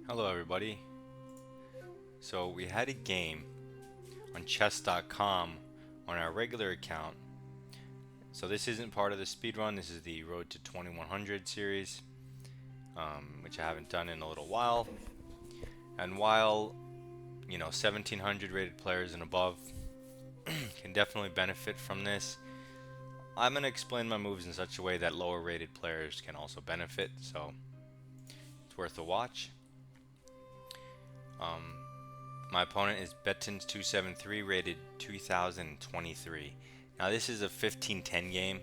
Hello everybody. So we had a game on chess.com on our regular account. So this isn't part of the speedrun, this is the Road to 2100 series, which I haven't done in a little while. And while, 1700 rated players and above can definitely benefit from this, I'm going to explain my moves in such a way that lower rated players can also benefit, so it's worth a watch. My opponent is Bettins273, rated 2023. Now this is a 15-10 game.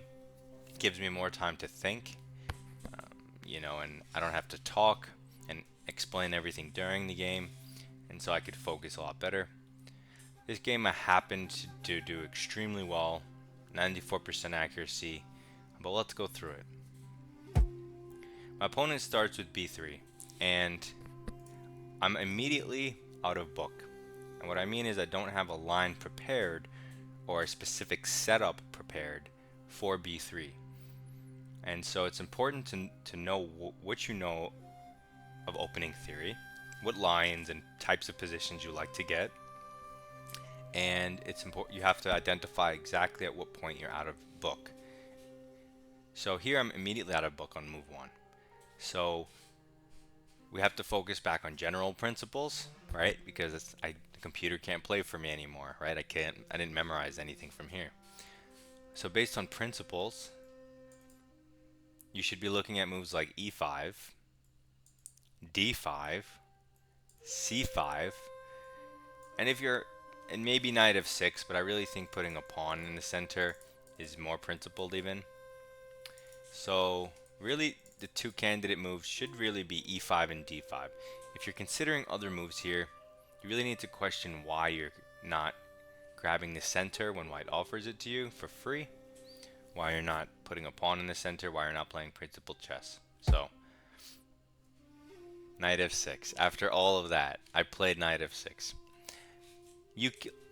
It gives me more time to think, and I don't have to talk and explain everything during the game, and so I could focus a lot better. This game I happened to do extremely well, 94% accuracy, but let's go through it. My opponent starts with b3, and I'm immediately out of book. And what I mean is I don't have a line prepared or a specific setup prepared for b3. And so it's important to know what you know of opening theory, what lines and types of positions you like to get, and it's important you have to identify exactly at what point you're out of book. So here I'm immediately out of book on move 1. So we have to focus back on general principles, right? Because the computer can't play for me anymore, right? I didn't memorize anything from here. So based on principles, you should be looking at moves like e5, d5, c5, and maybe knight f6, but I really think putting a pawn in the center is more principled even. So really the two candidate moves should really be e5 and d5. If you're considering other moves here, you really need to question why you're not grabbing the center when white offers it to you for free, why you're not putting a pawn in the center, why you're not playing principled chess. So knight f6. After all of that, I played knight f6.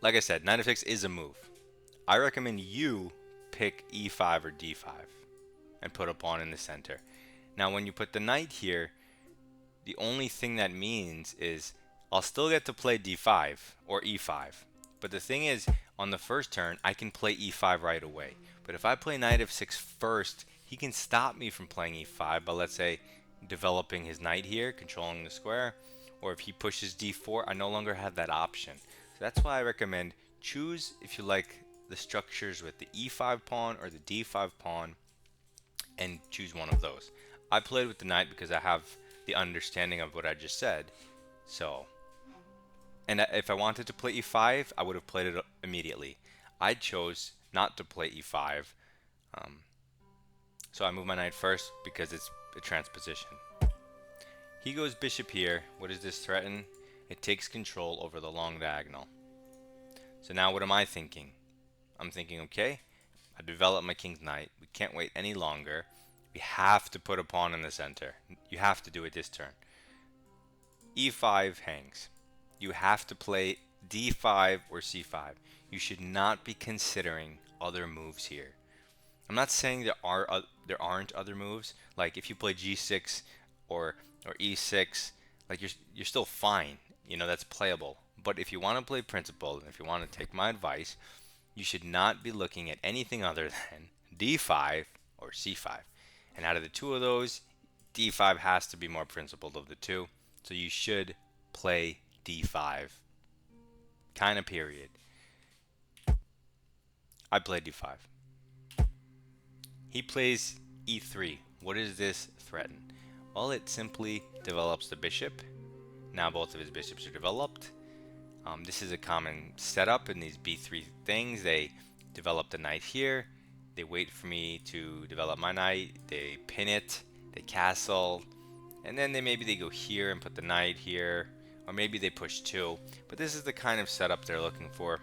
Like I said, knight f6 is a move. I recommend you pick e5 or d5 and put a pawn in the center. Now when you put the knight here, the only thing that means is I'll still get to play d5 or e5. But the thing is, on the first turn, I can play e5 right away. But if I play knight f6 first, he can stop me from playing e5 by, let's say, developing his knight here, controlling the square. Or if he pushes d4, I no longer have that option. So that's why I recommend choose if you like the structures with the e5 pawn or the d5 pawn, and choose one of those. I played with the knight because I have the understanding of what I just said. So, and if I wanted to play e5, I would have played it immediately. I chose not to play e5, so I move my knight first because it's a transposition. He goes bishop here. What does this threaten? It takes control over the long diagonal. So now what am I thinking? I'm thinking, okay, I developed my king's knight. We can't wait any longer. We have to put a pawn in the center. You have to do it this turn. e5 hangs. You have to play d5 or c5. You should not be considering other moves here. I'm not saying there aren't other moves. Like if you play g6 or e6, like you're still fine. That's playable. But if you want to play principled, and if you want to take my advice, you should not be looking at anything other than d5 or c5. And out of the two of those, d5 has to be more principled of the two. So you should play d5. Kind of period. I play d5. He plays e3. What does this threaten? Well, it simply develops the bishop. Now both of his bishops are developed. This is a common setup in these b3 things. They develop the knight here. They wait for me to develop my knight. They pin it. They castle. And then maybe they go here and put the knight here. Or maybe they push 2. But this is the kind of setup they're looking for.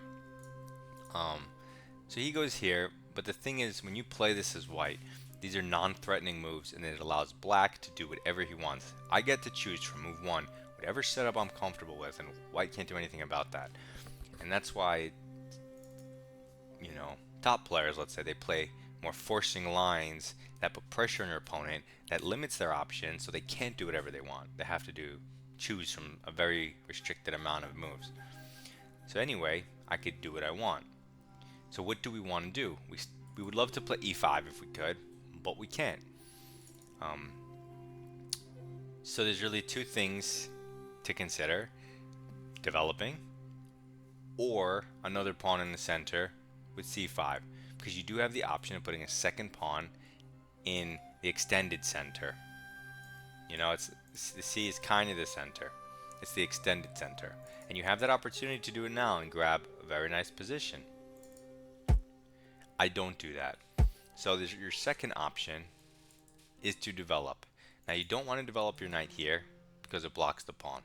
So he goes here. But the thing is, when you play this as white, these are non-threatening moves, and it allows black to do whatever he wants. I get to choose from move 1 whatever setup I'm comfortable with, and white can't do anything about that. And that's why, top players, let's say, they play more forcing lines that put pressure on your opponent, that limits their options, so they can't do whatever they want. They have to do choose from a very restricted amount of moves. So anyway, I could do what I want. So what do we want to do? We would love to play e5 if we could, but we can't. Um, so there's really two things to consider: developing or another pawn in the center with c5, because you do have the option of putting a second pawn in the extended center. You know, the C is kind of the center. It's the extended center. And you have that opportunity to do it now and grab a very nice position. I don't do that. So your second option is to develop. Now you don't want to develop your knight here because it blocks the pawn,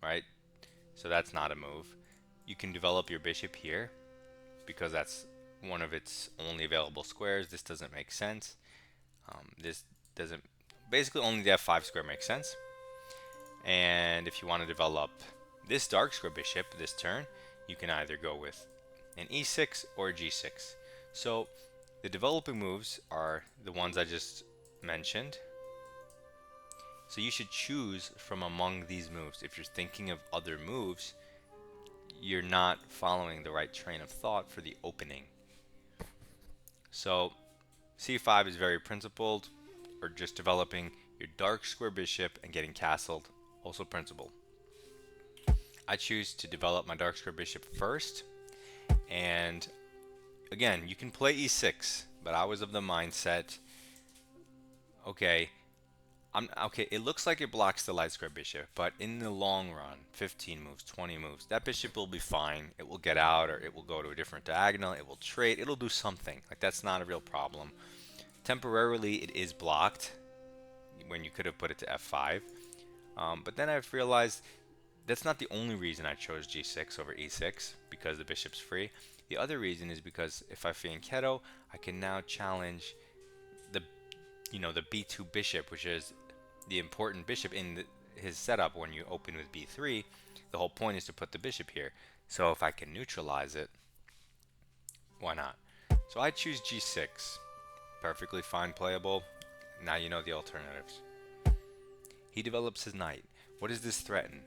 right? So that's not a move. You can develop your bishop here because that's one of its only available squares. This doesn't make sense. This doesn't, basically only the f5 square makes sense. And if you want to develop this dark square bishop this turn, you can either go with an e6 or a g6. So the developing moves are the ones I just mentioned. So you should choose from among these moves. If you're thinking of other moves, you're not following the right train of thought for the opening. So c5 is very principled, or just developing your dark square bishop and getting castled, also principled. I choose to develop my dark square bishop first, and again, you can play e6, but I was of the mindset, okay, it looks like it blocks the light square bishop, but in the long run, 15 moves, 20 moves, that bishop will be fine. It will get out, or it will go to a different diagonal, it will trade, it'll do something. Like, that's not a real problem. Temporarily, it is blocked when you could have put it to f5. But then I've realized that's not the only reason I chose g6 over e6, because the bishop's free. The other reason is because if I fianchetto, I can now challenge the b2 bishop, which is the important bishop in his setup. When you open with b3, the whole point is to put the bishop here. So if I can neutralize it, why not? So I choose g6. Perfectly fine, playable. Now you know the alternatives. He develops his knight. What does this threaten?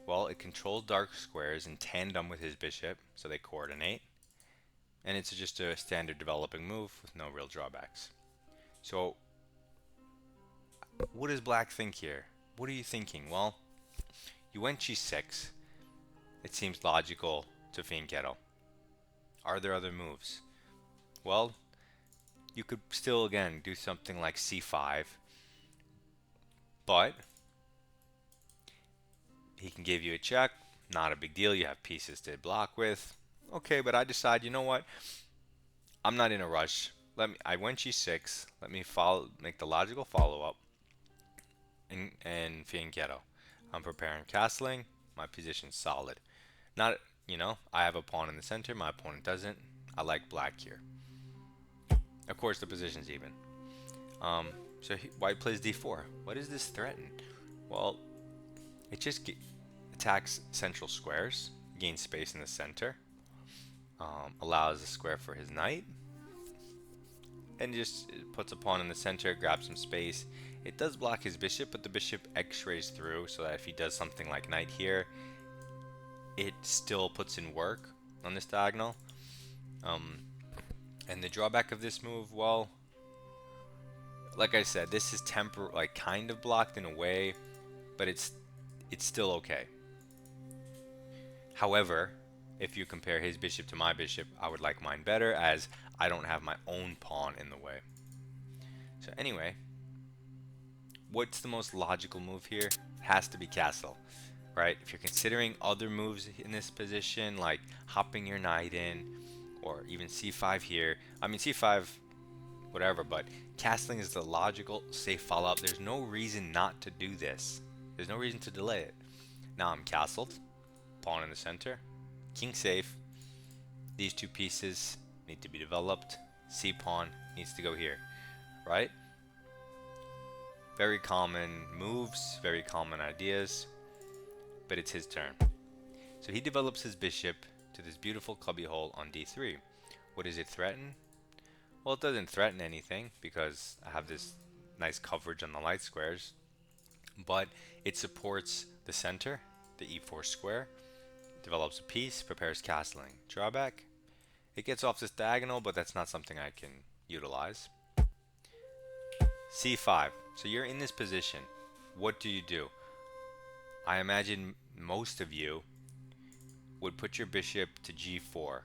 Well, it controls dark squares in tandem with his bishop, so they coordinate. And it's just a standard developing move with no real drawbacks. So what does black think here? What are you thinking? Well, you went g6. It seems logical to fianchetto. Are there other moves? Well, you could still, again, do something like c5, but he can give you a check. Not a big deal. You have pieces to block with. Okay, but I decide, you know what? I'm not in a rush. I went g6. Let me make the logical follow-up and fianchetto. I'm preparing castling. My position's solid. Not, I have a pawn in the center. My opponent doesn't. I like black here. Of course, the position's even. So white plays d4. What does this threaten? Well, it just attacks central squares, gains space in the center, allows a square for his knight, and just puts a pawn in the center, grabs some space. It does block his bishop, but the bishop x-rays through, so that if he does something like knight here, it still puts in work on this diagonal. And the drawback of this move, well, like I said, this is kind of blocked in a way, but it's still okay. However, if you compare his bishop to my bishop, I would like mine better, as I don't have my own pawn in the way. So anyway, what's the most logical move here? It has to be castle, right? If you're considering other moves in this position, like hopping your knight in, or even c5 here. I mean, c5, whatever, but castling is the logical, safe follow-up. There's no reason not to do this. There's no reason to delay it. Now I'm castled, pawn in the center, king safe. These two pieces need to be developed. C pawn needs to go here, right? Very common moves, very common ideas, but it's his turn. So he develops his bishop to this beautiful cubbyhole on d3. What does it threaten? Well, it doesn't threaten anything because I have this nice coverage on the light squares, but it supports the center, the e4 square, develops a piece, prepares castling. Drawback, it gets off this diagonal, but that's not something I can utilize. c5, so you're in this position. What do? I imagine most of you would put your bishop to g4.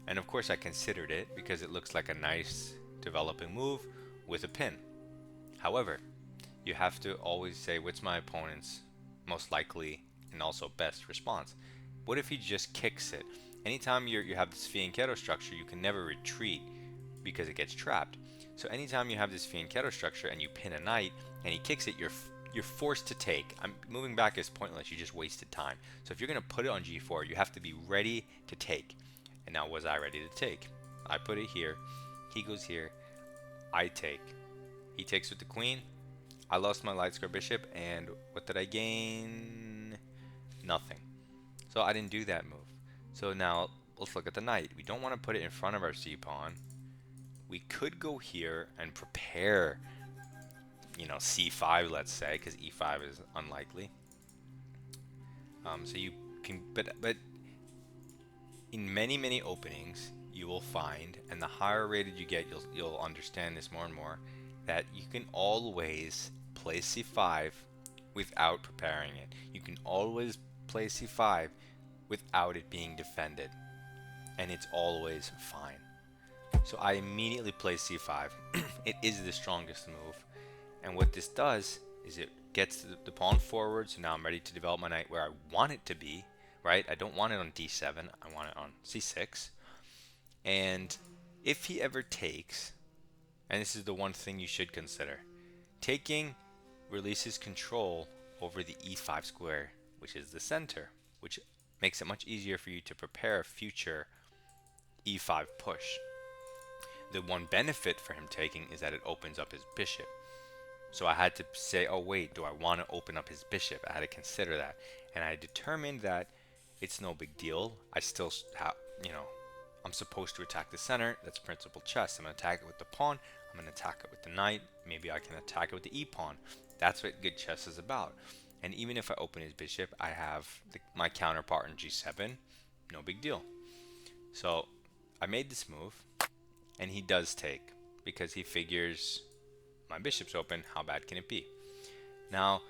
And of course I considered it because it looks like a nice developing move with a pin. However, you have to always say what's my opponent's most likely and also best response. What if he just kicks it? Anytime you have this fianchetto structure, you can never retreat because it gets trapped. So anytime you have this fianchetto structure and you pin a knight and he kicks it, you're forced to take. Moving back is pointless. You just wasted time. So if you're going to put it on g4, you have to be ready to take. And now, was I ready to take? I put it here. He goes here. I take. He takes with the queen. I lost my light square bishop, and what did I gain? Nothing. So I didn't do that move. So now let's look at the knight. We don't want to put it in front of our c-pawn. We could go here and prepare, c5, let's say, because e5 is unlikely. So you can, but in many openings, you will find, and the higher rated you get, you'll understand this more and more, that you can always play c5 without preparing it. You can always play c5 without it being defended, and it's always fine. So I immediately play c5. It is the strongest move, and what this does is it gets the pawn forward, so now I'm ready to develop my knight where I want it to be, right? I don't want it on d7, I want it on c6. And if he ever takes, and this is the one thing you should consider, taking releases control over the e5 square, which is the center, which makes it much easier for you to prepare a future e5 push. The one benefit for him taking is that it opens up his bishop. So I had to say, oh wait, do I want to open up his bishop? I had to consider that. And I determined that it's no big deal. I still have, I'm supposed to attack the center. That's principal chess. I'm going to attack it with the pawn. I'm going to attack it with the knight. Maybe I can attack it with the e-pawn. That's what good chess is about. And even if I open his bishop, I have my counterpart in g7. No big deal. So I made this move, and he does take because he figures my bishop's open. How bad can it be? Now,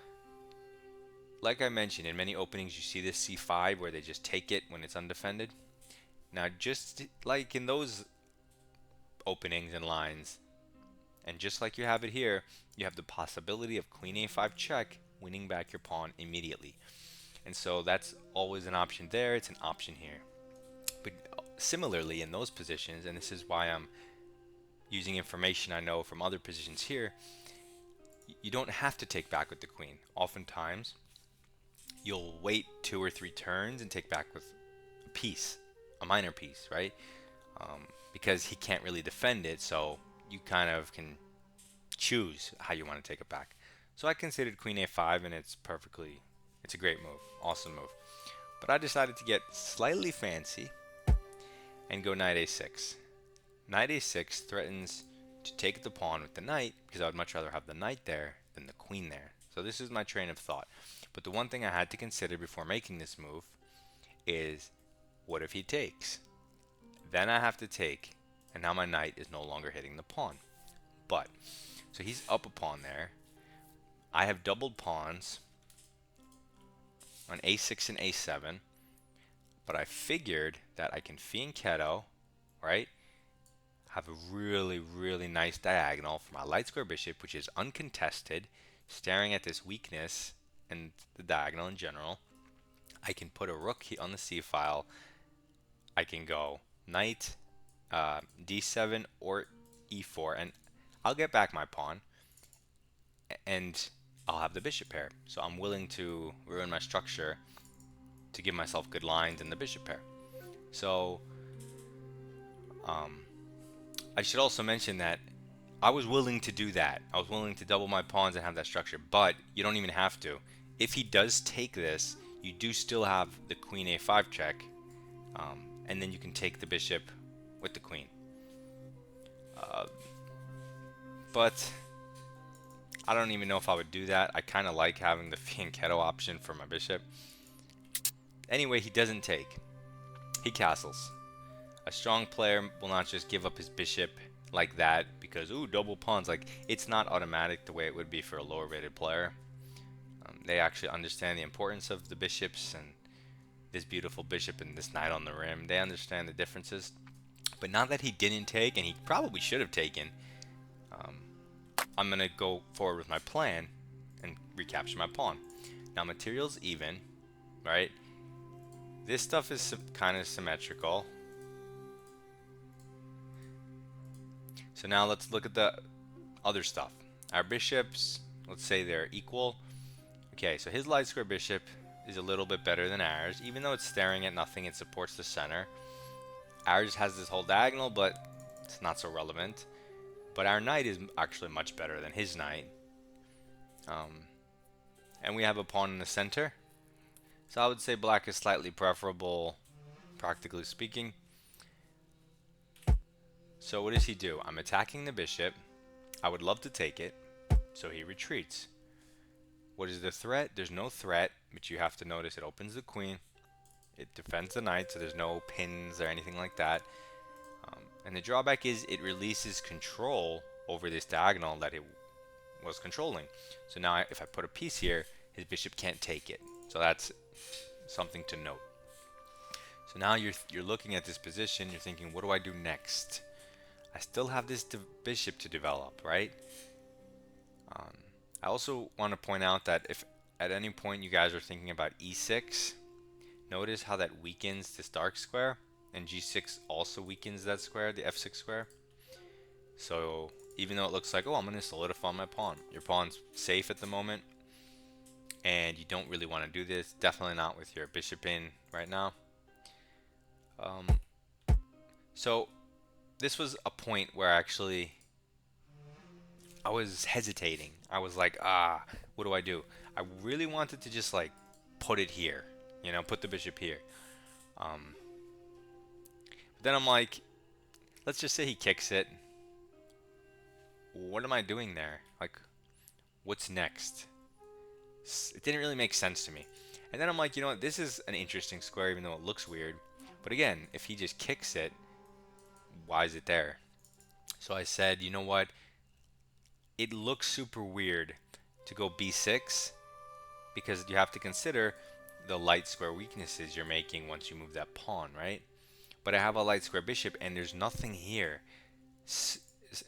like I mentioned, in many openings you see this c5 where they just take it when it's undefended. Now, just like in those openings and lines, and just like you have it here, you have the possibility of queen a5 check, winning back your pawn immediately. And so that's always an option there. It's an option here. But similarly, in those positions, and this is why I'm using information I know from other positions here, you don't have to take back with the queen. Oftentimes, you'll wait 2 or 3 turns and take back with a piece, a minor piece, right? Because he can't really defend it, so you kind of can choose how you want to take it back. So I considered queen a5, and it's a great move, awesome move. But I decided to get slightly fancy and go knight a6. Knight a6 threatens to take the pawn with the knight, because I would much rather have the knight there than the queen there. So this is my train of thought. But the one thing I had to consider before making this move is, what if he takes? Then I have to take, and now my knight is no longer hitting the pawn. But, so he's up a pawn there. I have doubled pawns on a6 and a7, but I figured that I can fianchetto, right? Have a really nice diagonal for my light square bishop, which is uncontested, staring at this weakness and the diagonal in general. I can put a rook on the c file. I can go knight d7 or e4, and I'll get back my pawn, and I'll have the bishop pair. So I'm willing to ruin my structure to give myself good lines in the bishop pair. So I should also mention that I was willing to do that. I was willing to double my pawns and have that structure, but you don't even have to. If he does take this, you do still have the queen a5 check, and then you can take the bishop with the queen. But I don't even know if I would do that. I kind of like having the fianchetto option for my bishop. Anyway, he doesn't take. He castles. A strong player will not just give up his bishop like that because, ooh, double pawns. Like, it's not automatic the way it would be for a lower rated player. They actually understand the importance of the bishops and this beautiful bishop and this knight on the rim. They understand the differences. But now that he didn't take, and he probably should have taken, um, I'm going to go forward with my plan and recapture my pawn. Now, material's even, right? This stuff is kind of symmetrical. So now let's look at the other stuff. Our bishops, let's say they're equal. Okay, so his light square bishop is a little bit better than ours. Even though it's staring at nothing, it supports the center. Ours has this whole diagonal, but it's not so relevant. But our knight is actually much better than his knight. And we have a pawn in the center. So I would say black is slightly preferable, practically speaking. So what does he do? I'm attacking the bishop. I would love to take it. So he retreats. What is the threat? There's no threat, but you have to notice it opens the queen. It defends the knight, so there's no pins or anything like that. And the drawback is it releases control over this diagonal that it was controlling. So now if I put a piece here, his bishop can't take it. So that's something to note. So now you're looking at this position, you're thinking, what do I do next? I still have this bishop to develop, right? I also want to point out that if at any point you guys are thinking about e6, notice how that weakens this dark square, and g6 also weakens that square, the f6 square. So even though it looks like, oh, I'm going to solidify my pawn, your pawn's safe at the moment, and you don't really want to do this, definitely not with your bishop in right now. So this was a point where actually I was hesitating. I was like, what do I do? I really wanted to just like put it here, you know, put the bishop here. But then I'm like, let's just say he kicks it. What am I doing there? Like, what's next? It didn't really make sense to me. And then I'm like, you know what? This is an interesting square, even though it looks weird. But again, if he just kicks it, why is it there? So I said, you know what? It looks super weird to go b6 because you have to consider the light square weaknesses you're making once you move that pawn, right? But I have a light square bishop and there's nothing here.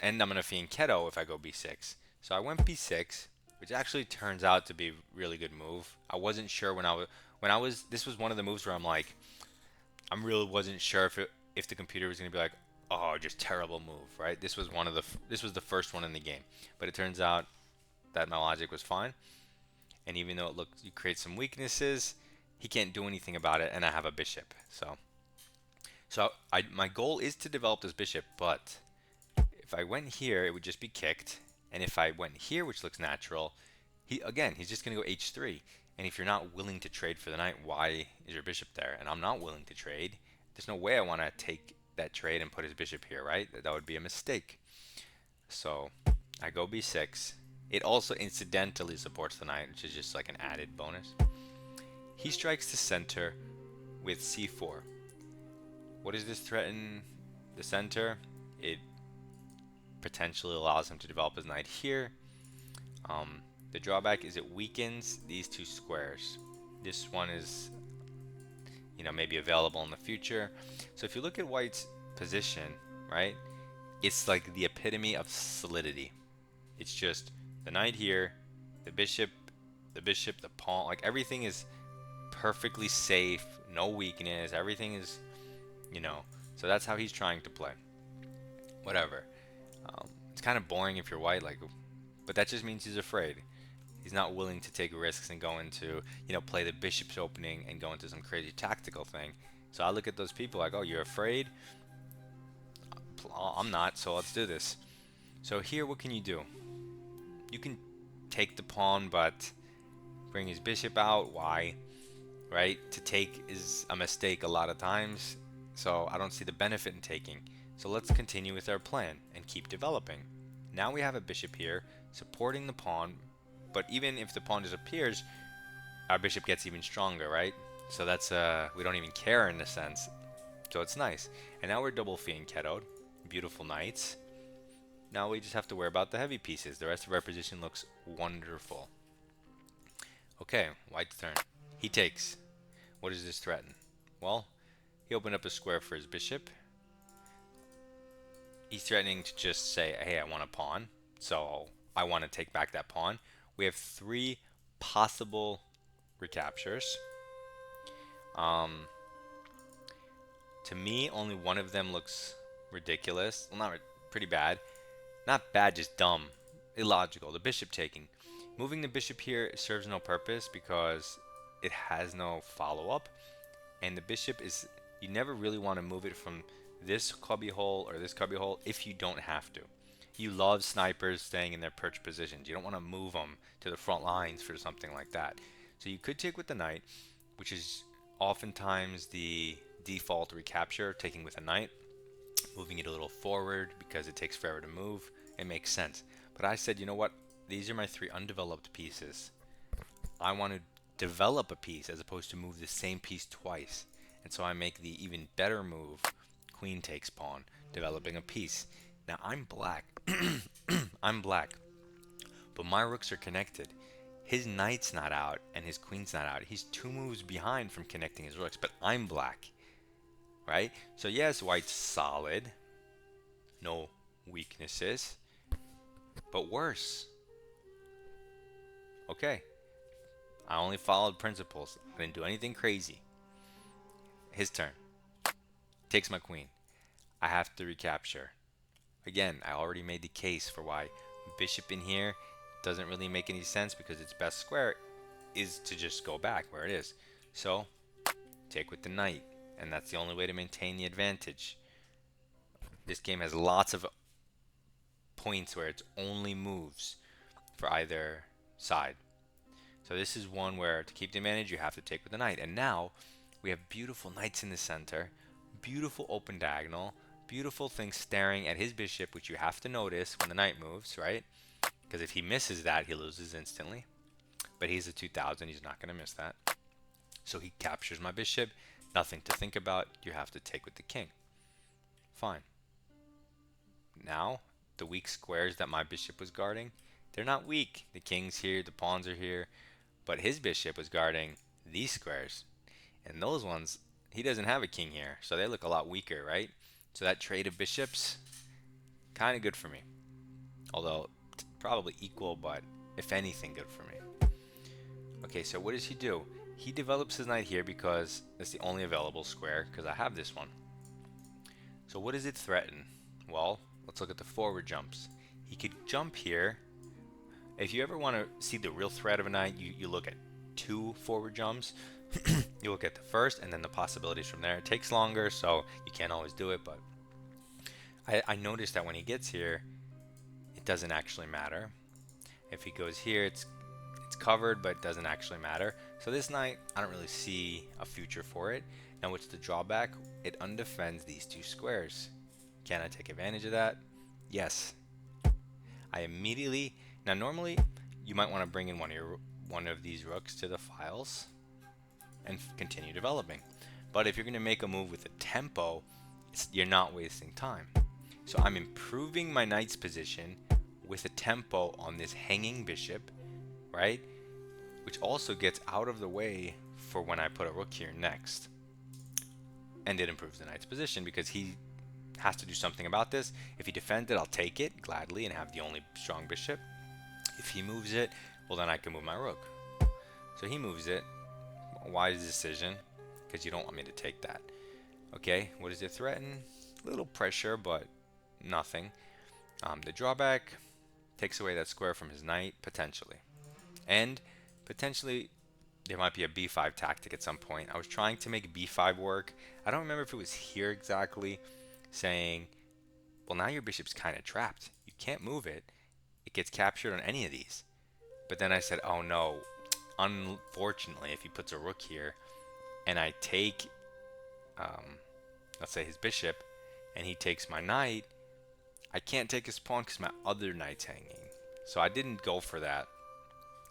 And I'm going to fianchetto if I go b6. So I went b6, which actually turns out to be a really good move. I wasn't sure when I was this was one of the moves where I'm like, I really wasn't sure if the computer was going to be like, oh, just terrible move, right? This was the first one in the game, but it turns out that my logic was fine. And even though you create some weaknesses, he can't do anything about it, and I have a bishop. So my goal is to develop this bishop, but if I went here, it would just be kicked, and if I went here, which looks natural, he's just going to go h3. And if you're not willing to trade for the knight, why is your bishop there? And I'm not willing to trade. There's no way I want to take that trade and put his bishop here, right? That would be a mistake. So I go b6. It also incidentally supports the knight, which is just like an added bonus. He strikes the center with c4. What does this threaten the center? It potentially allows him to develop his knight here. The drawback is it weakens these two squares. This one is, you know, maybe available in the future. So if you look at white's position, right, it's like the epitome of solidity. It's just the knight here, the bishop, the pawn, like everything is perfectly safe, no weakness, everything is, you know, so that's how he's trying to play. Whatever. It's kind of boring if you're white, like, but that just means he's afraid. He's not willing to take risks and go into, you know, play the bishop's opening and go into some crazy tactical thing. So I look at those people like, oh, you're afraid? I'm not, so let's do this. So here, what can you do? You can take the pawn, but bring his bishop out. Why? Right? To take is a mistake a lot of times, so I don't see the benefit in taking. So let's continue with our plan and keep developing. Now we have a bishop here supporting the pawn, but even if the pawn disappears, our bishop gets even stronger, right? So that's we don't even care in a sense. So it's nice. And now we're double fianchettoed. Beautiful knights. Now we just have to worry about the heavy pieces. The rest of our position looks wonderful. Okay, white's turn. He takes. What does this threaten? Well, he opened up a square for his bishop. He's threatening to just say, hey, I want a pawn, so I want to take back that pawn. We have 3 possible recaptures. To me, only one of them looks ridiculous. Well, not pretty bad. Not bad, just dumb. Illogical. The bishop taking. Moving the bishop here serves no purpose because it has no follow-up. And the bishop is, you never really want to move it from this cubbyhole or this cubbyhole if you don't have to. You love snipers staying in their perch positions. You don't want to move them to the front lines for something like that. So you could take with the knight, which is oftentimes the default recapture, taking with a knight, moving it a little forward because it takes forever to move. It makes sense. But I said, you know what? These are my 3 undeveloped pieces. I want to develop a piece as opposed to move the same piece twice. And so I make the even better move, queen takes pawn, developing a piece. Now I'm black. I'm black. But my rooks are connected. His knight's not out and his queen's not out. He's 2 moves behind from connecting his rooks, but I'm black. Right? So yes, white's solid. No weaknesses. But worse. Okay. I only followed principles. I didn't do anything crazy. His turn. Takes my queen. I have to recapture. Again, I already made the case for why bishop in here doesn't really make any sense because its best square is to just go back where it is. So, take with the knight. And that's the only way to maintain the advantage. This game has lots of points where it's only moves for either side. So this is one where to keep the advantage you have to take with the knight. And now we have beautiful knights in the center, beautiful open diagonal, beautiful things staring at his bishop, which you have to notice when the knight moves, right? Because if he misses that, he loses instantly. But he's a 2000, he's not going to miss that. So he captures my bishop, nothing to think about, you have to take with the king. Fine. Now, the weak squares that my bishop was guarding, they're not weak. The king's here, the pawns are here, but his bishop was guarding these squares. And those ones, he doesn't have a king here, so they look a lot weaker, right? So that trade of bishops, kind of good for me. Although, probably equal, but if anything, good for me. Okay, so what does he do? He develops his knight here because it's the only available square, because I have this one. So what does it threaten? Well, let's look at the forward jumps. He could jump here. If you ever want to see the real threat of a knight, you look at 2 forward jumps. You look at the first and then the possibilities from there. It takes longer, so you can't always do it, but I noticed that when he gets here, it doesn't actually matter. If he goes here, it's covered, but it doesn't actually matter. So this knight, I don't really see a future for it. Now what's the drawback? It undefends these 2 squares. Can I take advantage of that? Yes. I immediately, now normally you might want to bring in one of these rooks to the files and continue developing. But if you're going to make a move with a tempo, you're not wasting time. So I'm improving my knight's position with a tempo on this hanging bishop, right? Which also gets out of the way for when I put a rook here next. And it improves the knight's position because he has to do something about this. If he defends it, I'll take it gladly and have the only strong bishop. If he moves it, well then I can move my rook. So he moves it. Wise decision, because you don't want me to take that. Okay, what does it threaten? A little pressure, but nothing. The drawback takes away that square from his knight, potentially. And potentially there might be a b5 tactic at some point. I was trying to make b5 work. I don't remember if it was here exactly, saying, well, now your bishop's kind of trapped. You can't move it. It gets captured on any of these. But then I said, oh no, unfortunately, if he puts a rook here and I take, let's say his bishop, and he takes my knight, I can't take his pawn because my other knight's hanging. So I didn't go for that,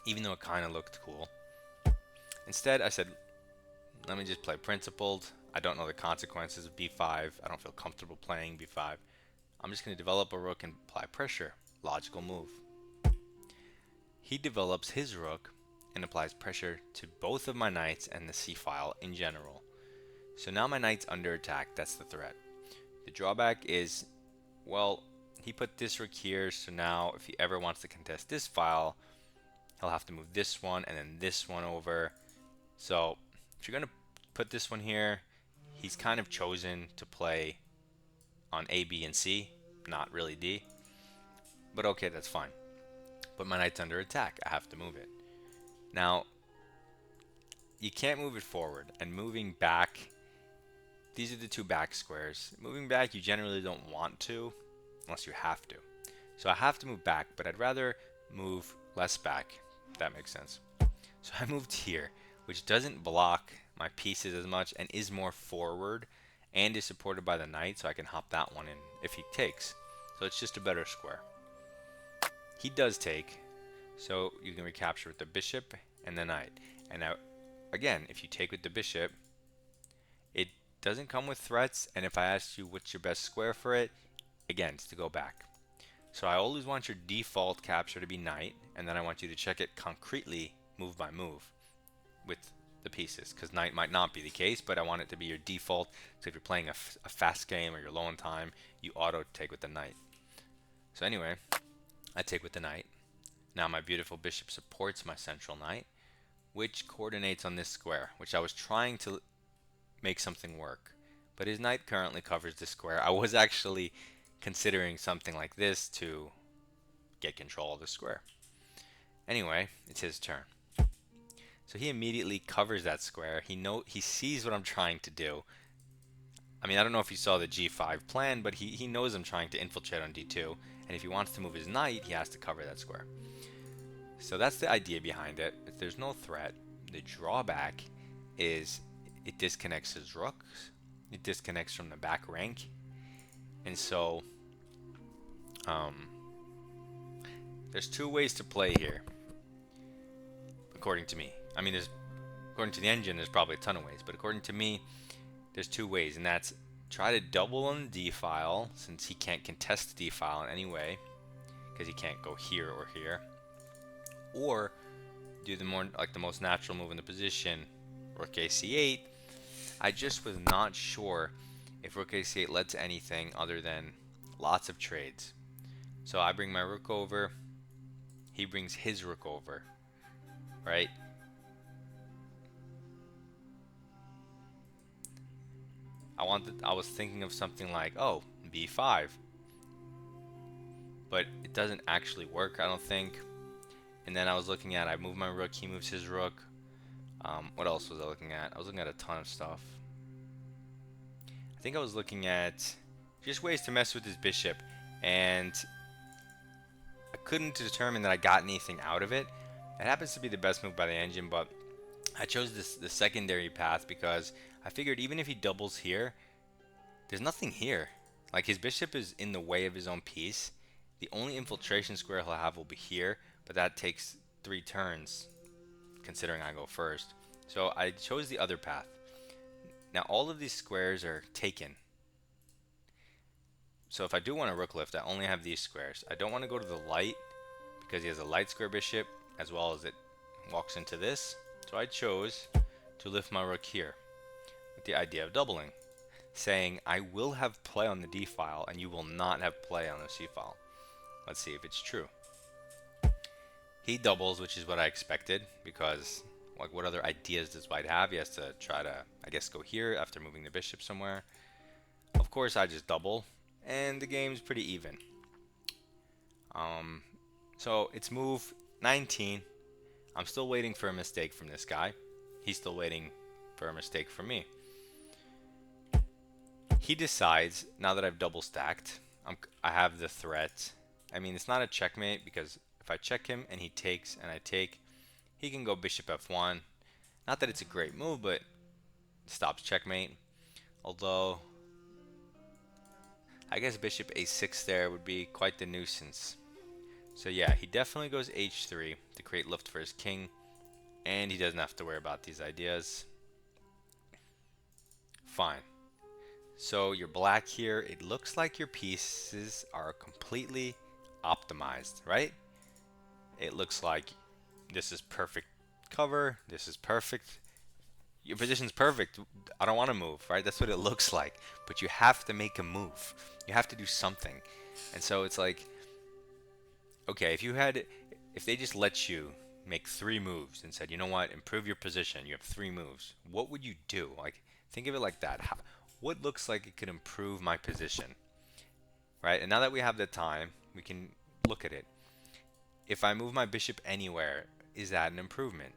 even though it kind of looked cool. Instead, I said, let me just play principled. I don't know the consequences of b5. I don't feel comfortable playing b5. I'm just going to develop a rook and apply pressure. Logical move. He develops his rook and applies pressure to both of my knights and the c-file in general. So now my knight's under attack. That's the threat. The drawback is, well, he put this rook here, so now if he ever wants to contest this file, he'll have to move this one and then this one over. So if you're going to put this one here, he's kind of chosen to play on A, B, and C, not really D. But okay, that's fine. But my knight's under attack. I have to move it. Now, you can't move it forward, and moving back, these are the two back squares. Moving back, you generally don't want to, unless you have to. So I have to move back, but I'd rather move less back, if that makes sense. So I moved here, which doesn't block my pieces as much and is more forward and is supported by the knight, so I can hop that one in if he takes. So it's just a better square. He does take, so you can recapture with the bishop and the knight. And now, again, if you take with the bishop, it doesn't come with threats, and if I ask you what's your best square for it, again, it's to go back. So I always want your default capture to be knight, and then I want you to check it concretely, move by move, with the pieces, because knight might not be the case, but I want it to be your default. So if you're playing a fast game or you're low on time, you auto take with the knight. So anyway, I take with the knight. Now my beautiful bishop supports my central knight, which coordinates on this square, which I was trying to make something work. But his knight currently covers this square. I was actually considering something like this to get control of the square. Anyway, it's his turn. So he immediately covers that square. He sees what I'm trying to do. I mean, I don't know if you saw the g5 plan, but he knows I'm trying to infiltrate on d2. And if he wants to move his knight, he has to cover that square. So that's the idea behind it. If there's no threat, the drawback is it disconnects his rooks. It disconnects from the back rank. And so there's two ways to play here, according to me. I mean, according to the engine, there's probably a ton of ways, but according to me, there's two ways, and that's try to double on the D file, since he can't contest the D file in any way, because he can't go here or here, or do the most natural move in the position, rook AC8. I just was not sure if rook AC8 led to anything other than lots of trades. So I bring my rook over, he brings his rook over, right? I was thinking of something like, oh, b5, but it doesn't actually work, I don't think. And then I was looking at, I move my rook, he moves his rook. What else was I looking at? I was looking at a ton of stuff. I think I was looking at just ways to mess with his bishop, and I couldn't determine that I got anything out of it. It happens to be the best move by the engine, but I chose the secondary path because I figured even if he doubles here, there's nothing here. Like, his bishop is in the way of his own piece. The only infiltration square he'll have will be here, but that takes 3 turns, considering I go first. So I chose the other path. Now all of these squares are taken. So if I do want a rook lift, I only have these squares. I don't want to go to the light because he has a light square bishop, as well as it walks into this. So I chose to lift my rook here with the idea of doubling, saying I will have play on the D file and you will not have play on the C file. Let's see if it's true. He doubles, which is what I expected, because like, what other ideas does white have? He has to try to, I guess, go here after moving the bishop somewhere. Of course, I just double, and the game's pretty even. So it's move 19. I'm still waiting for a mistake from this guy. He's still waiting for a mistake from me. He decides, now that I've double stacked, I have the threat. I mean, it's not a checkmate, because if I check him and he takes and I take, he can go bishop f1. Not that it's a great move, but it stops checkmate. Although, I guess bishop a6 there would be quite the nuisance. So yeah, he definitely goes h3 to create lift for his king, and he doesn't have to worry about these ideas. Fine. So you're black here. It looks like your pieces are completely optimized, right? It looks like this is perfect cover. This is perfect. Your position's perfect. I don't want to move, right? That's what it looks like. But you have to make a move. You have to do something. And so it's like, okay, if they just let you make 3 moves and said, you know what, improve your position. You have 3 moves. What would you do? Like, think of it like that. What looks like it could improve my position, right? And now that we have the time, we can look at it. If I move my bishop anywhere, is that an improvement?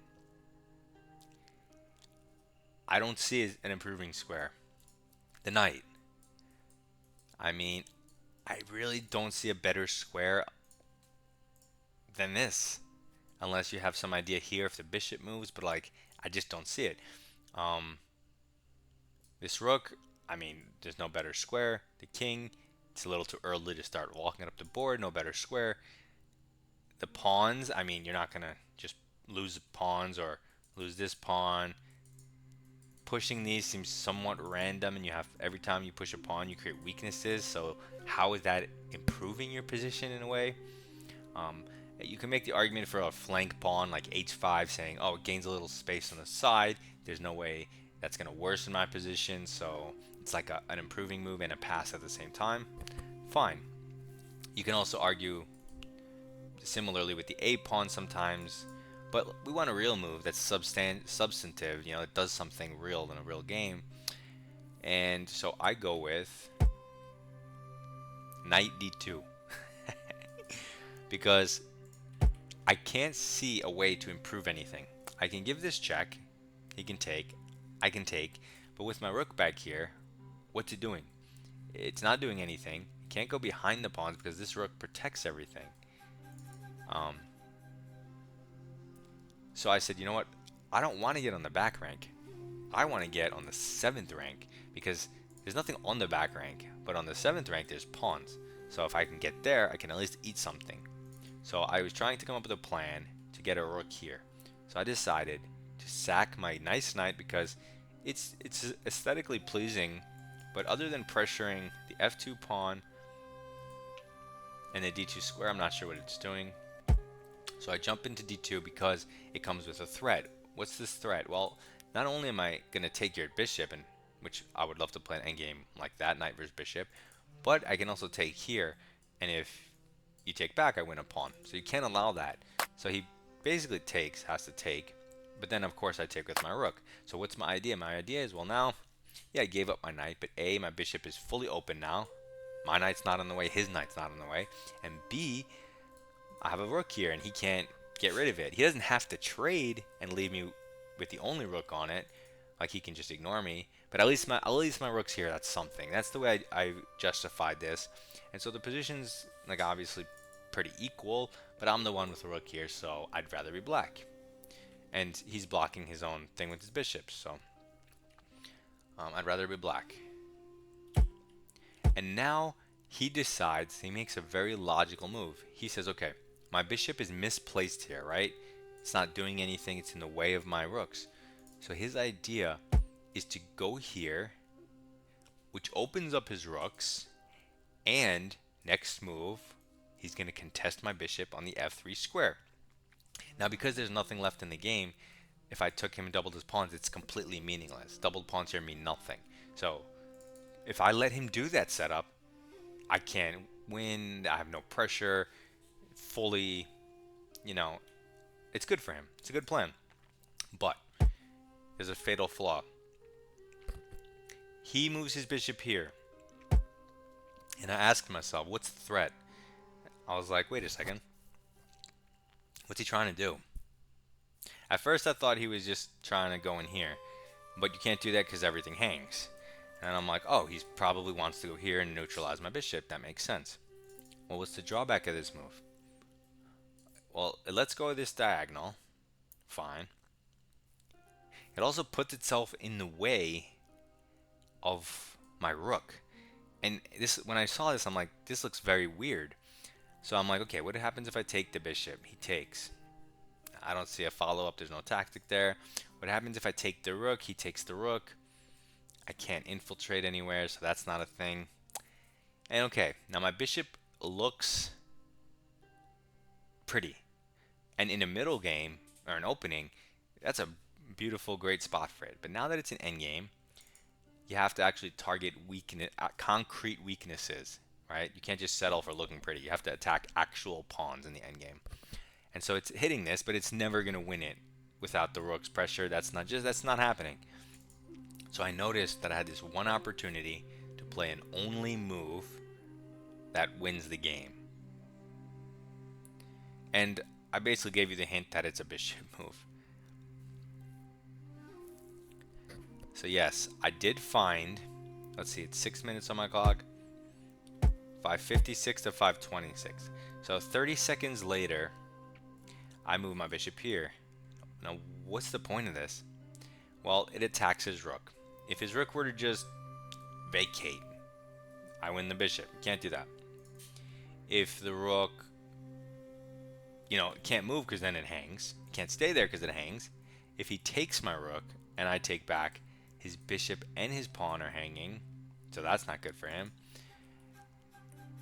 I don't see an improving square. The knight. I mean, I really don't see a better square than this. Unless you have some idea here if the bishop moves, but like, I just don't see it. Um, this rook, I mean, there's no better square. The king, it's a little too early to start walking up the board, no better square. The pawns, I mean, you're not going to just lose pawns or lose this pawn. Pushing these seems somewhat random, and you have every time you push a pawn, you create weaknesses. So how is that improving your position in a way? Um, you can make the argument for a flank pawn like h5, saying, oh, it gains a little space on the side. There's no way that's going to worsen my position, so it's like an improving move and a pass at the same time. Fine. You can also argue similarly with the a pawn sometimes, but we want a real move that's substantive, it does something real in a real game. And so I go with knight d2 because I can't see a way to improve anything. I can give this check, he can take, I can take, but with my rook back here, what's it doing? It's not doing anything. It can't go behind the pawns because this rook protects everything. So I said, you know what? I don't want to get on the back rank. I want to get on the 7th rank because there's nothing on the back rank, but on the 7th rank there's pawns. So if I can get there, I can at least eat something. So I was trying to come up with a plan to get a rook here. So I decided to sack my nice knight because it's aesthetically pleasing, but other than pressuring the f2 pawn and the d2 square, I'm not sure what it's doing. So I jump into d2 because it comes with a threat. What's this threat? Well, not only am I going to take your bishop, and which I would love to play an endgame like that, knight versus bishop, but I can also take here, and if you take back, I win a pawn. So you can't allow that. So he basically has to take, but then of course I take with my rook. So what's my idea? My idea is, well, now, yeah, I gave up my knight, but A, my bishop is fully open now. My knight's not in the way, his knight's not in the way, and B, I have a rook here and he can't get rid of it. He doesn't have to trade and leave me with the only rook on it. Like, he can just ignore me. But at least my rook's here. That's something. That's the way I justified this. And so the position's like obviously pretty equal, but I'm the one with the rook here, so I'd rather be black. And he's blocking his own thing with his bishop, so I'd rather be black. And now he makes a very logical move. He says, okay, my bishop is misplaced here, right? It's not doing anything. It's in the way of my rooks. So his idea is to go here, which opens up his rooks, and next move, he's going to contest my bishop on the f3 square. Now, because there's nothing left in the game, if I took him and doubled his pawns, it's completely meaningless. Doubled pawns here mean nothing. So if I let him do that setup, I can't win. I have no pressure. Fully, it's good for him. It's a good plan. But there's a fatal flaw. He moves his bishop here. And I asked myself, what's the threat? I was like, wait a second. What's he trying to do? At first I thought he was just trying to go in here. But you can't do that because everything hangs. And I'm like, oh, he probably wants to go here and neutralize my bishop. That makes sense. Well, what's the drawback of this move? Well, it lets go of this diagonal. Fine. It also puts itself in the way of my rook. And this, when I saw this, I'm like, this looks very weird. So I'm like, okay, what happens if I take the bishop? He takes. I don't see a follow-up. There's no tactic there. What happens if I take the rook? He takes the rook. I can't infiltrate anywhere, so that's not a thing. And okay, now my bishop looks pretty. And in a middle game, or an opening, that's a beautiful, great spot for it. But now that it's an endgame, you have to actually target concrete weaknesses, right? You can't just settle for looking pretty. You have to attack actual pawns in the endgame. And so it's hitting this, but it's never going to win it without the rook's pressure. That's not happening. So I noticed that I had this one opportunity to play an only move that wins the game. And I basically gave you the hint that it's a bishop move. So yes, I did find, let's see, it's 6 minutes on my clock, 5:56 to 5:26. So 30 seconds later, I move my bishop here. Now, what's the point of this? Well, it attacks his rook. If his rook were to just vacate, I win the bishop. Can't do that. If the rook, can't move because then it hangs. Can't stay there because it hangs. If he takes my rook and I take back, his bishop and his pawn are hanging. So that's not good for him.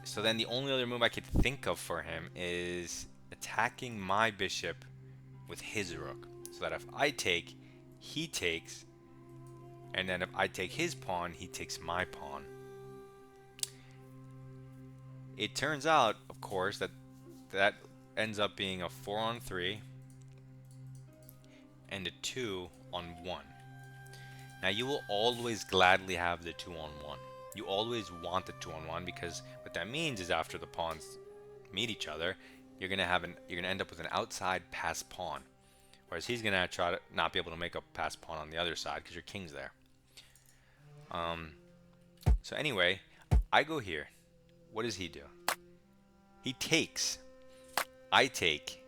So then the only other move I could think of for him is attacking my bishop with his rook. So that if I take, he takes, and then if I take his pawn, he takes my pawn. It turns out, of course, that ends up being a 4-on-3 and a 2-on-1. Now you will always gladly have the 2-on-1. You always want the 2-on-1 because what that means is after the pawns meet each other, you're gonna end up with an outside pass pawn, whereas he's gonna try to not be able to make a pass pawn on the other side because your king's there. So anyway, I go here. What does he do? He takes. I take,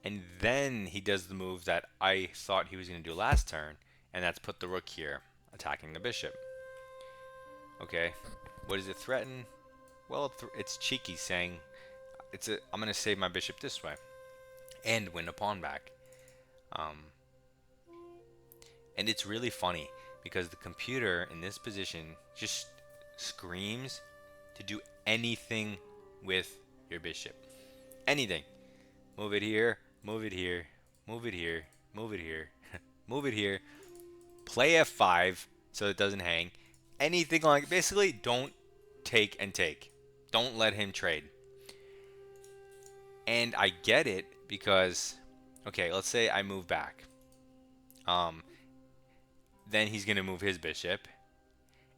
and then he does the move that I thought he was gonna do last turn, and that's put the rook here, attacking the bishop. Okay, what does it threaten? Well, it's cheeky, saying I'm gonna save my bishop this way and win a pawn back. And it's really funny because the computer in this position just screams to do anything with your bishop. Anything. Move it here, move it here, move it here, move it here, move it here. Play f5 so it doesn't hang. Anything like, basically, don't take and take. Don't let him trade. And I get it because, okay, let's say I move back. Then he's going to move his bishop.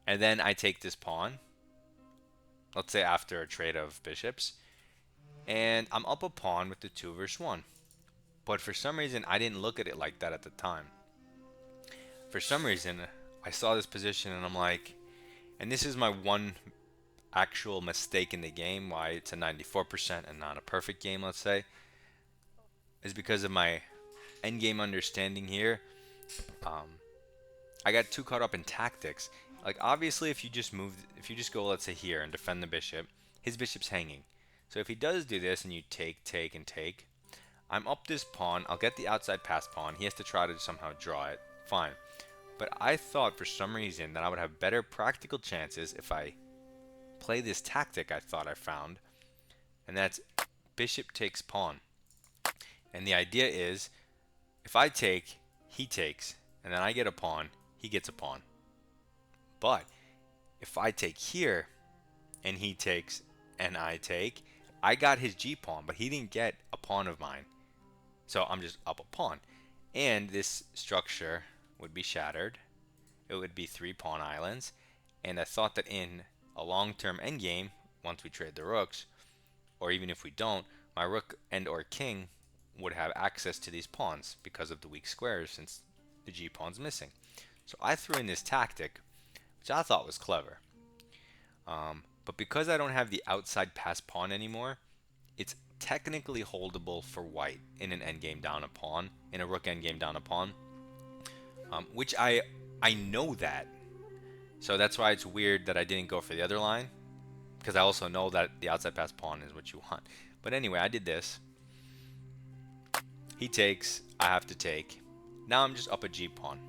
And then I take this pawn. Let's say after a trade of bishops. And I'm up a pawn with the 2 versus 1. But for some reason, I didn't look at it like that at the time. For some reason, I saw this position and I'm like, and this is my one actual mistake in the game, why it's a 94% and not a perfect game, let's say, is because of my endgame understanding here. I got too caught up in tactics. Like, obviously, if you just go, let's say, here and defend the bishop, his bishop's hanging. So if he does do this and you take, take, and take, I'm up this pawn. I'll get the outside pass pawn. He has to try to somehow draw it. Fine. But I thought for some reason that I would have better practical chances if I play this tactic I thought I found. And that's bishop takes pawn. And the idea is, if I take, he takes, and then I get a pawn, he gets a pawn. But if I take here, and he takes, and I take, I got his g-pawn, but he didn't get a pawn of mine. So I'm just up a pawn. And this structure would be shattered. It would be 3 pawn islands. And I thought that in a long-term endgame, once we trade the rooks, or even if we don't, my rook and or king would have access to these pawns because of the weak squares, since the g-pawn's missing. So I threw in this tactic, which I thought was clever. But because I don't have the outside pass pawn anymore, it's technically holdable for white in an endgame down a pawn, in a rook endgame down a pawn, which I know that. So that's why it's weird that I didn't go for the other line, because I also know that the outside pass pawn is what you want. But anyway, I did this. He takes, I have to take. Now I'm just up a G pawn.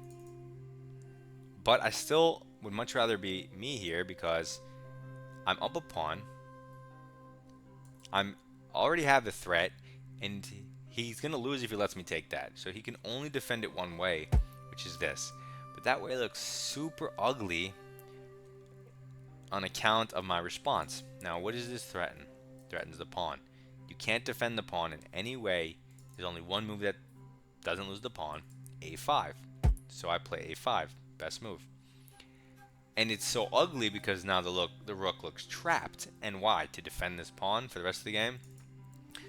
But I still would much rather be me here because I'm up a pawn. I'm already have the threat, and he's gonna lose if he lets me take that. So he can only defend it one way, which is this. But that way looks super ugly on account of my response. Now, what does this threaten? Threatens the pawn. You can't defend the pawn in any way. There's only one move that doesn't lose the pawn, a5. So I play a5, best move. And it's so ugly because now the rook looks trapped. And why? To defend this pawn for the rest of the game.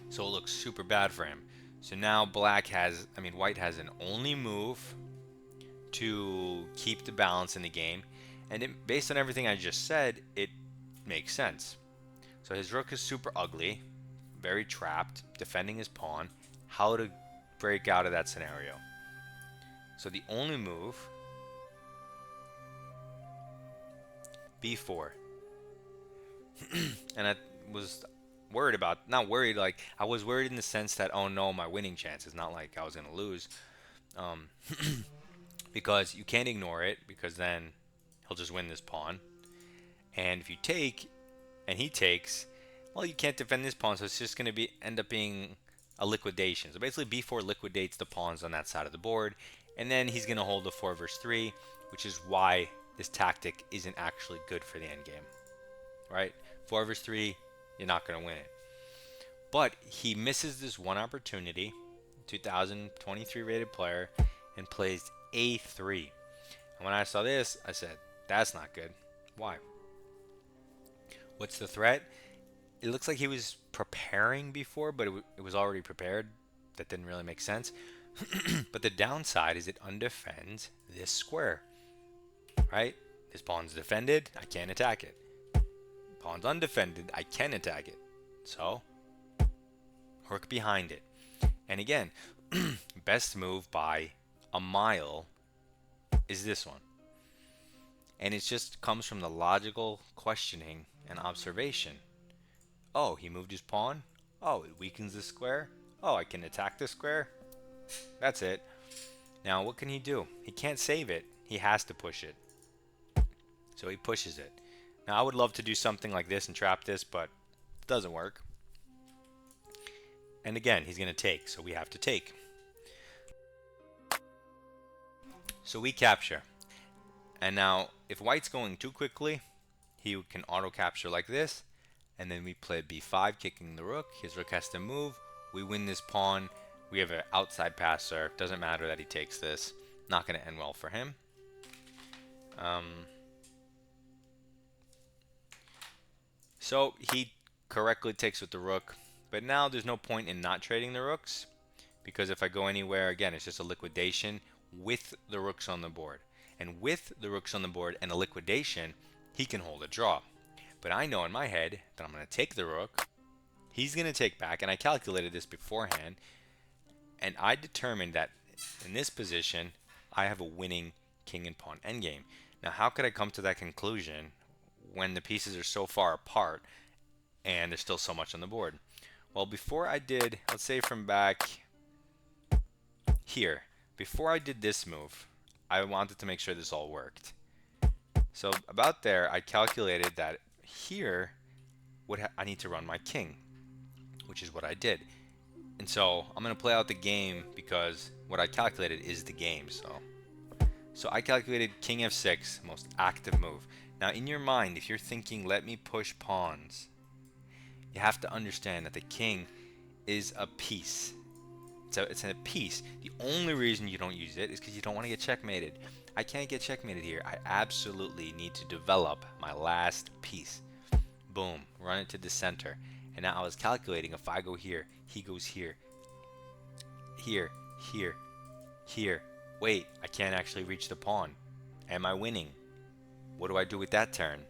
So it looks super bad for him. So now white has an only move to keep the balance in the game. And based on everything I just said, it makes sense. So his rook is super ugly, very trapped, defending his pawn. How to break out of that scenario? So the only move, b4. And I was worried about, not worried, like I was worried in the sense that, oh no, my winning chance is not like I was going to lose. Because you can't ignore it, because then he'll just win this pawn. And if you take and he takes, well, you can't defend this pawn, so it's just going to end up being a liquidation. So basically b4 liquidates the pawns on that side of the board, and then he's going to hold the 4 versus 3, which is why this tactic isn't actually good for the endgame. Right? 4 versus 3, you're not going to win it. But he misses this one opportunity, 2023 rated player, and plays a3. And when I saw this, I said, that's not good. Why? What's the threat? It looks like he was preparing before, but it was already prepared. That didn't really make sense. But the downside is it undefends this square. Right? This pawn's defended, I can't attack it. Pawn's undefended, I can attack it. So, rook behind it. And again, best move by a mile is this one. And it just comes from the logical questioning and observation. Oh, he moved his pawn? Oh, it weakens the square? Oh, I can attack the square? That's it. Now, what can he do? He can't save it. He has to push it. So he pushes it. Now, I would love to do something like this and trap this, but it doesn't work. And again, he's going to take, so we have to take. So we capture. And now, if white's going too quickly, he can auto-capture like this. And then we play b5, kicking the rook. His rook has to move. We win this pawn. We have an outside passer. Doesn't matter that he takes this. Not going to end well for him. So he correctly takes with the rook. But now there's no point in not trading the rooks. Because if I go anywhere, again, it's just a liquidation with the rooks on the board. And with the rooks on the board and a liquidation, he can hold a draw. But I know in my head that I'm going to take the rook. He's going to take back, and I calculated this beforehand. And I determined that in this position, I have a winning king and pawn endgame. Now, how could I come to that conclusion when the pieces are so far apart and there's still so much on the board? Well, before I did, let's say from back here, before I did this move, I wanted to make sure this all worked. So about there, I calculated that here, I need to run my king, which is what I did. And so I'm going to play out the game because what I calculated is the game. So I calculated king f6, most active move. Now in your mind, if you're thinking, let me push pawns, you have to understand that the king is a piece. It's a piece. The only reason you don't use it is because you don't want to get checkmated. I can't get checkmated here. I absolutely need to develop my last piece. Boom, run it to the center. And now I was calculating, if I go here, he goes here, here, here, here. Wait, I can't actually reach the pawn. Am I winning? What do I do with that turn?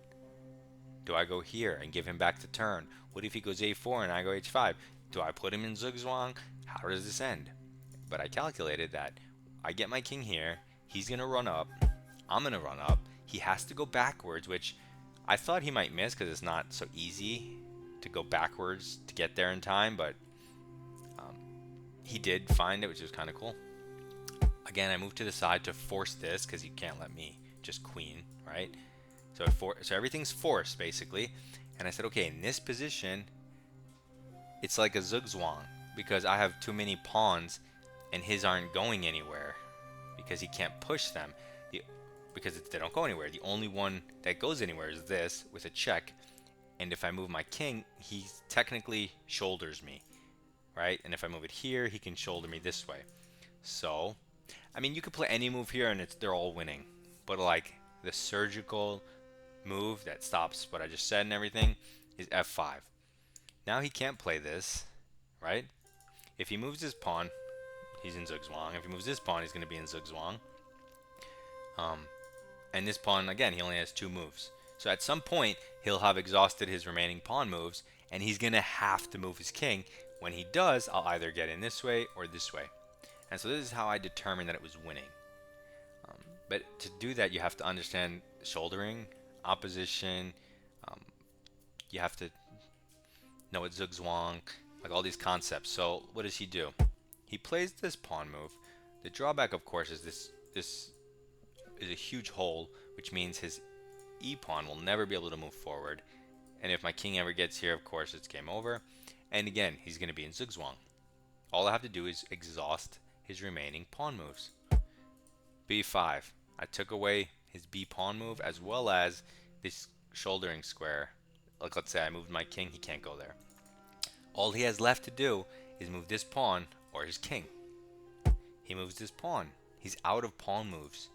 Do I go here and give him back the turn? What if he goes a4 and I go h5? Do I put him in zugzwang? How does this end? But I calculated that I get my king here, he's going to run up, I'm going to run up, he has to go backwards, which I thought he might miss because it's not so easy to go backwards to get there in time, but um, he did find it, which was kind of cool. Again, I moved to the side to force this because you can't let me just queen, right? So everything's forced basically. And I said, okay, in this position, it's like a zugzwang because I have too many pawns and his aren't going anywhere because he can't push them because they don't go anywhere. The only one that goes anywhere is this with a check. And if I move my king, he technically shoulders me, right? And if I move it here, he can shoulder me this way. So, I mean, you could play any move here and they're all winning. But like the surgical move that stops what I just said and everything is f5. Now he can't play this, right? If he moves his pawn, he's in zugzwang. If he moves this pawn, he's going to be in zugzwang. And this pawn, again, he only has 2 moves. So at some point, he'll have exhausted his remaining pawn moves, and he's going to have to move his king. When he does, I'll either get in this way or this way. And so this is how I determined that it was winning. But to do that, you have to understand shouldering, opposition. You have to know what zugzwang, like all these concepts. So what does he do? He plays this pawn move. The drawback, of course, is this is a huge hole, which means his e-pawn will never be able to move forward. And if my king ever gets here, of course, it's game over. And again, he's going to be in zugzwang. All I have to do is exhaust his remaining pawn moves. b5. I took away his b pawn move as well as this shouldering square. Like, let's say I moved my king, he can't go there. All he has left to do is move this pawn or his king. He moves this pawn. He's out of pawn moves.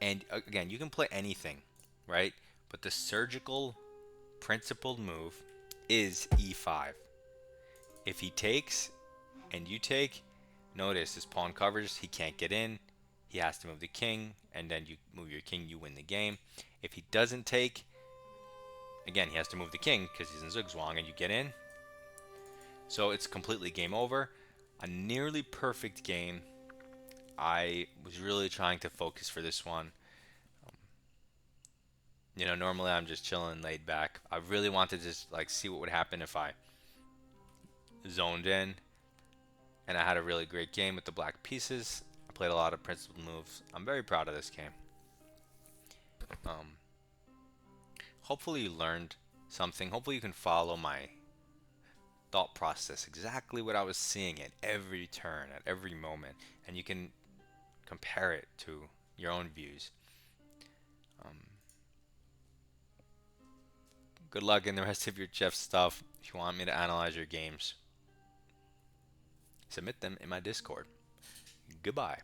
And again, you can play anything, right? But the surgical principled move is e5. If he takes and you take, notice his pawn covers, he can't get in. He has to move the king, and then you move your king, you win the game. If he doesn't take, again, he has to move the king because he's in zugzwang, and you get in. So it's completely game over. A nearly perfect game. I was really trying to focus for this one. You know, normally I'm just chilling, laid back. I really wanted to just like see what would happen if I zoned in. And I had a really great game with the black pieces. I played a lot of principled moves. I'm very proud of this game. Hopefully you learned something. Hopefully you can follow my thought process, exactly what I was seeing at every turn, at every moment, and you can compare it to your own views. Good luck in the rest of your chef stuff. If you want me to analyze your games, submit them in my Discord. Goodbye.